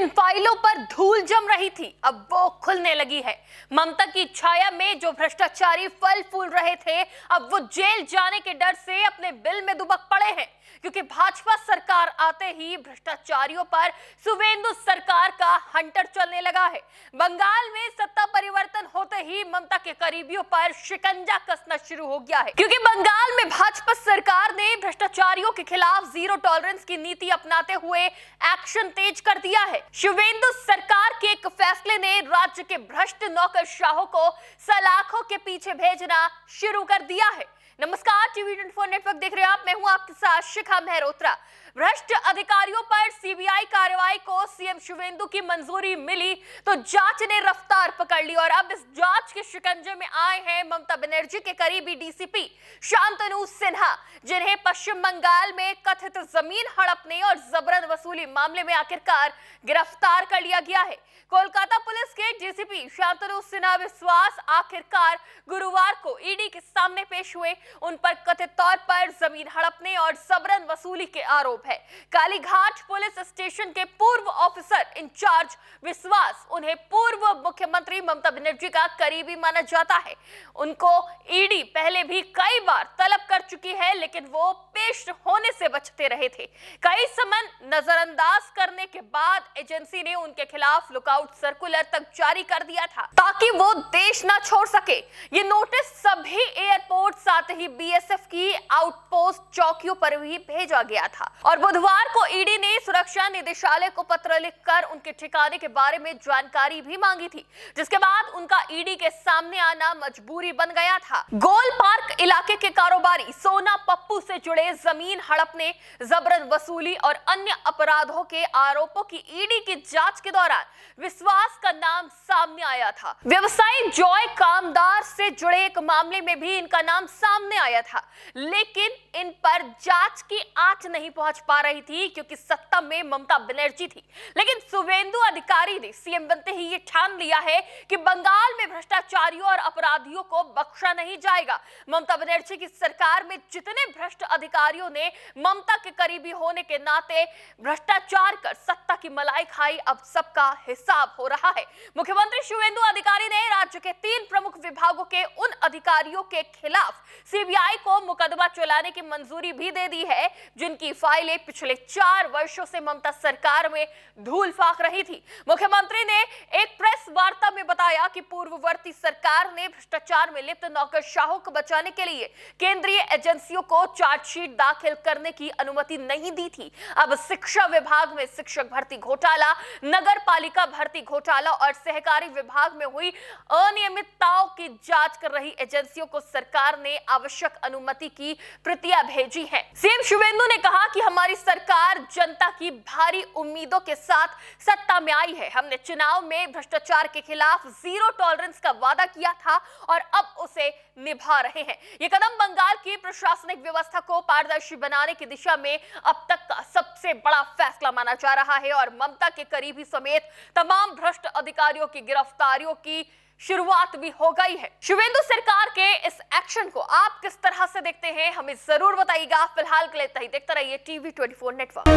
जिन फाइलों पर धूल जम रही थी अब वो खुलने लगी है। ममता की छाया में जो भ्रष्टाचारी फल फूल रहे थे अब वो जेल जाने के डर से अपने बिल में दुबक पड़े हैं, क्योंकि भाजपा सरकार आते ही भ्रष्टाचारियों पर सुवेंदु सरकार का हंटर चलने लगा है। बंगाल में सत्ता परिवर्तन होते ही ममता के करीबियों पर शिकंजा कसना शुरू हो गया है, क्योंकि बंगाल में भाजपा सरकार ने भ्रष्टाचारियों के खिलाफ जीरो टॉलरेंस की नीति अपनाते हुए एक्शन तेज कर दिया है। शिवेंदु सरकार के एक फैसले ने राज्य के भ्रष्ट नौकरशाहों को सलाखों के पीछे भेजना शुरू कर दिया है। नमस्कार, टीवी 24 नेटवर्क देख रहे हैं आप। मैं हूं आपके साथ शिखा मेहरोत्रा। भ्रष्ट अधिकारियों पर सीबीआई कार्रवाई को सीएम शिवेंदु की मंजूरी मिली तो जांच ने रफ्तार पकड़ ली और अब इस जांच के शिकंजे में आए हैं ममता बनर्जी के करीबी डीसीपी शांतनु सिन्हा, जिन्हें पश्चिम बंगाल में कथित जमीन हड़पने और जबरन वसूली मामले में आखिरकार गिरफ्तार कर लिया गया है। कोलकाता पुलिस के डीसीपी शांतनु सिन्हा विश्वास आखिरकार गुरुवार को ईडी के सामने पेश हुए। उन पर कथित तौर पर जमीन हड़पने और जबरन वसूली के आरोप है। कालीघाट पुलिस स्टेशन के पूर्व ऑफिसर इंचार्ज विश्वास, उन्हें पूर्व मुख्यमंत्री ममता बनर्जी का करीबी माना जाता है। उनको ईडी पहले भी कई बार तलब कर चुकी है, लेकिन वो पेश होने से बचते रहे थे। कई समन नजरअंदाज करने के बाद एजेंसी ने उनके खिलाफ लुकआउट सर्कुलर तक जारी कर दिया था ताकि वो देश ना छोड़ सके। ये नोटिस सभी एयरपोर्ट साथ ही बीएसएफ की आउटपोस्ट चौकियों पर भी भेजा गया था और बुधवार को ईडी ने सुरक्षा निदेशालय को पत्र लिखकर उनके ठिकाने के बारे में जानकारी भी मांगी थी, जिसके बाद उनका ईडी के सामने आना मजबूरी बन गया था। गोल पार्क इलाके के कारोबारी सोना पप्पू से जुड़े जमीन हड़पने, जबरन वसूली और अन्य अपराधों के आरोपों की ईडी की जांच के दौरान विश्वास का नाम सामने आया था। व्यवसायी जॉय कामदार से जुड़े एक मामले में भी इनका नाम सामने आया था, लेकिन इन पर जांच की आंच नहीं पहुंच पा रही थी क्योंकि सत्ता में ममता बनर्जी थी। लेकिन सुवेंदु अधिकारी ने सीएम बनते ही ये ठान लिया है कि बंगाल में भ्रष्टाचारियों और अपराधियों को बख्शा नहीं जाएगा। ममता बनर्जी की सरकार में जितने भ्रष्ट अधिकारियों ने ममता के करीबी होने के नाते भ्रष्टाचार कर सत्ता की मलाई खाई, अब सबका हिसाब हो रहा है। मुख्यमंत्री शिवेंदु अधिकारी ने राज्य के 3 प्रमुख विभागों के उन अधिकारियों के खिलाफ सीबीआई को मुकदमा चलाने की मंजूरी भी दे दी है, जिनकी फाइलें पिछले 4 वर्षों से ममता सरकार में धूल फाक रही थी। मुख्यमंत्री ने एक प्रेस वार्ता में बताया कि पूर्ववर्ती सरकार ने भ्रष्टाचार में लिप्त नौकरशाहों को बचाने के लिए केंद्रीय एजेंसियों को चार्जशीट दाखिल करने की अनुमति नहीं दी थी। अब शिक्षा विभाग में शिक्षक भर्ती घोटाला, नगर पालिका भर्ती घोटाला और सहकारी विभाग में हुई अनियमितताओं की जांच कर रही एजेंसियों को सरकार ने आवश्यक अनुमति की प्रतियां भेजी है। सीएम शिवेंदु ने कहा कि हमारी सरकार जनता की भारी उम्मीदों के साथ सत्ता में आई है। हमने चुनाव में भ्रष्टाचार के खिलाफ जीरो टॉलरेंस का वादा किया था और अब उसे निभा रहे हैं। ये कदम बंगाल की प्रशासनिक व्यवस्था को पारदर्शी बनाने की दिशा में अब तक का सबसे बड़ा फैसला माना जा रहा है और ममता के करीबी समेत तमाम भ्रष्ट अधिकारियों की गिरफ्तारियों की शुरुआत भी हो गई है। शिवेंदु सरकार के इस एक्शन को आप किस तरह से देखते हैं, हमें जरूर बताइएगा। फिलहाल के लिए देखते रहिए टीवी 24 नेटवर्क।